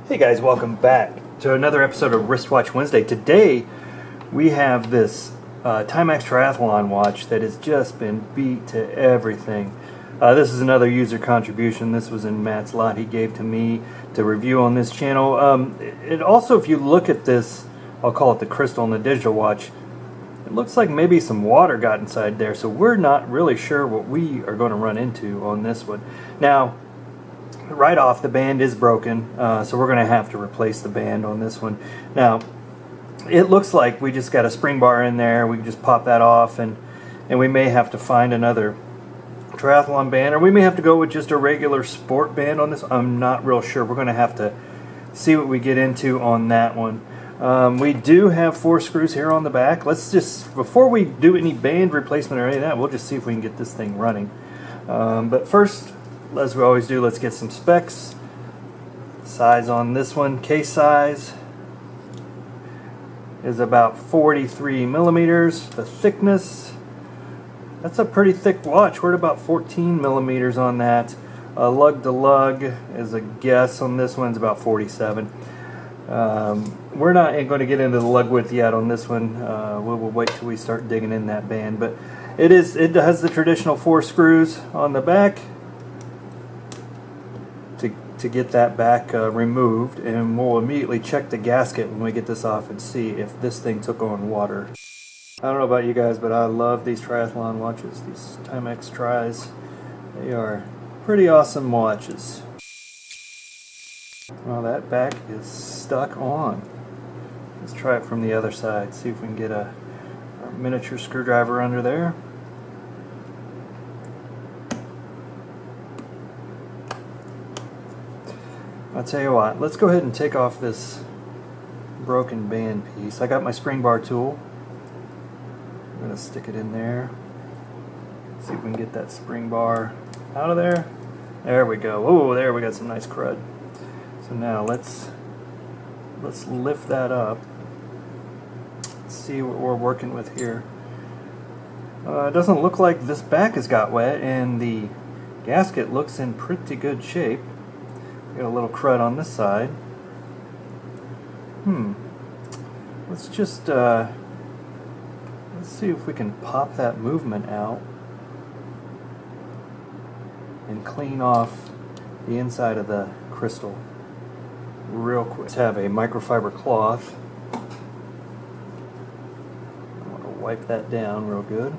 Hey guys, welcome back to another episode of Wristwatch Wednesday. Today we have this Timex Triathlon watch that has just been beat to everything. This is another user contribution. This was in Matt's lot he gave to me to review on this channel. It also, if you look at this, I'll call it the crystal and the digital watch, it looks like maybe some water got inside there, so we're not really sure what we are going to run into on this one. Now, right off, the band is broken, so we're going to have to replace the band on this one. Now, it looks like we just got a spring bar in there. We can just pop that off, and we may have to find another triathlon band, or we may have to go with just a regular sport band on this. I'm not real sure. We're going to have to see what we get into on that one. We do have 4 screws here on the back. Let's just, before we do any band replacement or any of that, we'll just see if we can get this thing running. But first, as we always do, let's get some specs. Size on this one, case size is about 43 millimeters. The thickness, that's a pretty thick watch. We're at about 14 millimeters on that. Lug to lug is a guess on this one's about 47. We're not going to get into the lug width yet on this one. We'll wait till we start digging in that band. But it has the traditional 4 screws on the back to get that back removed, and we'll immediately check the gasket when we get this off and see if this thing took on water. I don't know about you guys, but I love these triathlon watches, these Timex Tris. They are pretty awesome watches. Well, that back is stuck on. Let's try it from the other side, see if we can get a miniature screwdriver under there. I'll tell you what, let's go ahead and take off this broken band piece. I got my spring bar tool. I'm going to stick it in there. See if we can get that spring bar out of there. There we go. Oh, there we got some nice crud. So now let's lift that up. Let's see what we're working with here. It doesn't look like this back has got wet, and the gasket looks in pretty good shape. Got a little crud on this side. Let's just let's see if we can pop that movement out and clean off the inside of the crystal real quick. Let's have a microfiber cloth. I'm going to wipe that down real good.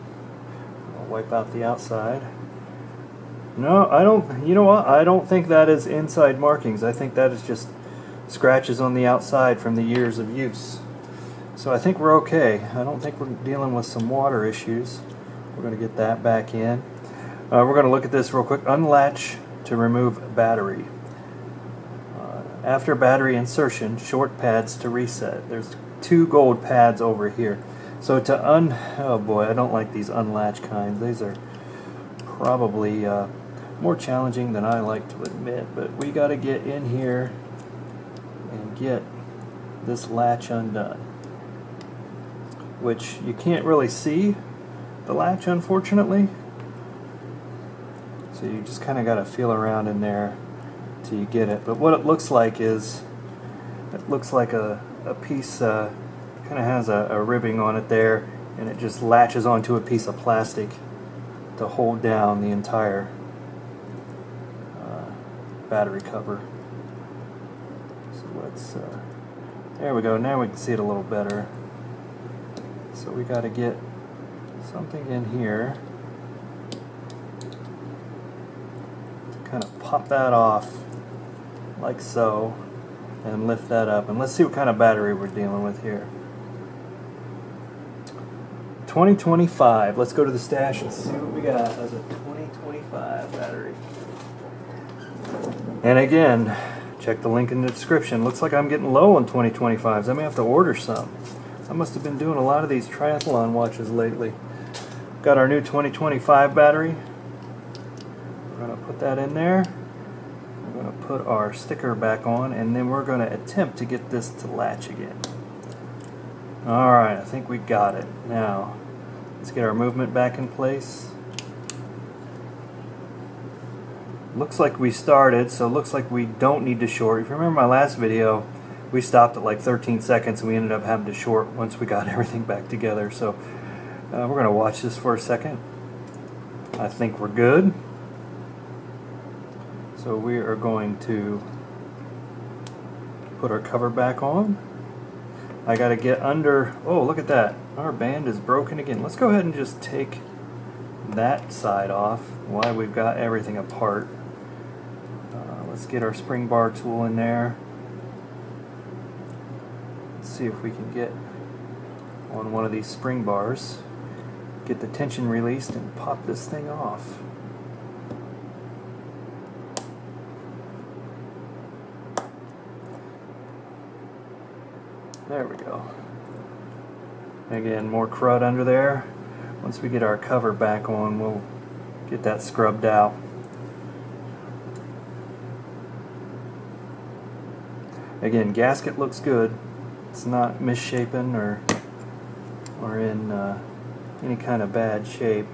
I'll wipe out the outside. No, I don't, you know what, I don't think that is inside markings. I think that is just scratches on the outside from the years of use. So I think we're okay. I don't think we're dealing with some water issues. We're going to get that back in. We're going to look at this real quick. Unlatch to remove battery. After battery insertion, short pads to reset. There's 2 gold pads over here. So to oh boy, I don't like these unlatch kinds. These are probably more challenging than I like to admit, but we got to get in here and get this latch undone, which you can't really see the latch, unfortunately, so you just kind of got to feel around in there till you get it. But what it looks like is, it looks like a piece kind of has a ribbing on it there, and it just latches onto a piece of plastic to hold down the entire battery cover. So let's, there we go, now we can see it a little better. So we got to get something in here to kind of pop that off like so and lift that up, and let's see what kind of battery we're dealing with here. 2025. Let's go to the stash and see what we got as a 2025 battery. And again, check the link in the description. Looks like I'm getting low on 2025s. I may have to order some. I must have been doing a lot of these triathlon watches lately. Got our new 2025 battery. We're going to put that in there. We're going to put our sticker back on, and then we're going to attempt to get this to latch again. Alright, I think we got it. Now, let's get our movement back in place. Looks like we started, so it looks like we don't need to short. If you remember my last video, we stopped at like 13 seconds and we ended up having to short once we got everything back together. So we're going to watch this for a second. I think we're good. So we are going to put our cover back on. I got to get under. Oh, look at that. Our band is broken again. Let's go ahead and just take that side off while we've got everything apart. Let's get our spring bar tool in there. Let's see if we can get on one of these spring bars, get the tension released, and pop this thing off. There we go. Again, more crud under there. Once we get our cover back on, we'll get that scrubbed out. Again, gasket looks good. It's not misshapen or in any kind of bad shape.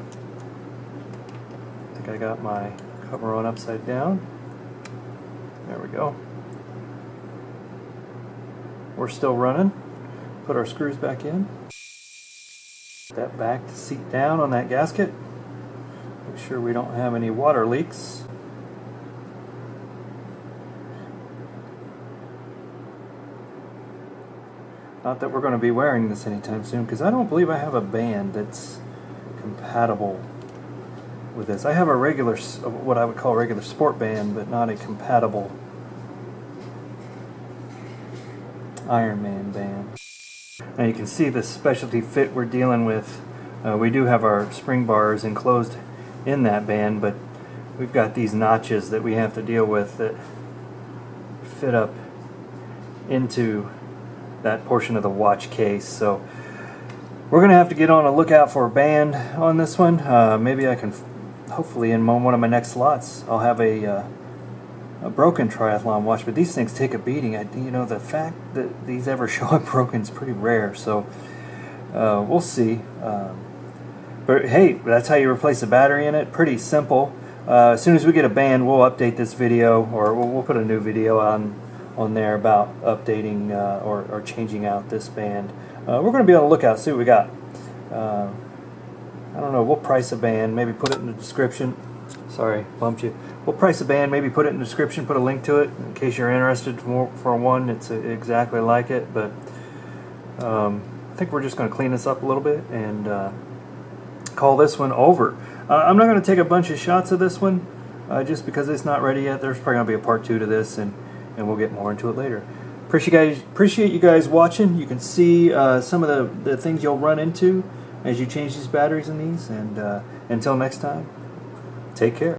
I think I got my cover on upside down. There we go. We're still running. Put our screws back in. Put that back to seat down on that gasket. Make sure we don't have any water leaks. Not that we're going to be wearing this anytime soon, because I don't believe I have a band that's compatible with this. I have a regular, what I would call a regular sport band, but not a compatible Ironman band. Now you can see the specialty fit we're dealing with. We do have our spring bars enclosed in that band, but we've got these notches that we have to deal with that fit up into that portion of the watch case. So we're going to have to get on a lookout for a band on this one. Maybe I can, hopefully in one of my next slots, I'll have a broken triathlon watch, but these things take a beating. You know, the fact that these ever show up broken is pretty rare, so we'll see. But hey, that's how you replace a battery in it. Pretty simple. As soon as we get a band, we'll update this video, or we'll put a new video on there about updating or changing out this band. We're going to be on the lookout, see what we got. I don't know, we'll price a band, maybe put it in the description. Sorry, bumped you. We'll price a band, maybe put it in the description, put a link to it in case you're interested for one. It's exactly like it, but I think we're just going to clean this up a little bit and call this one over. I'm not going to take a bunch of shots of this one just because it's not ready yet. There's probably going to be a part 2 to this, and we'll get more into it later. Appreciate you guys watching. You can see some of the things you'll run into as you change these batteries in these, and until next time, take care.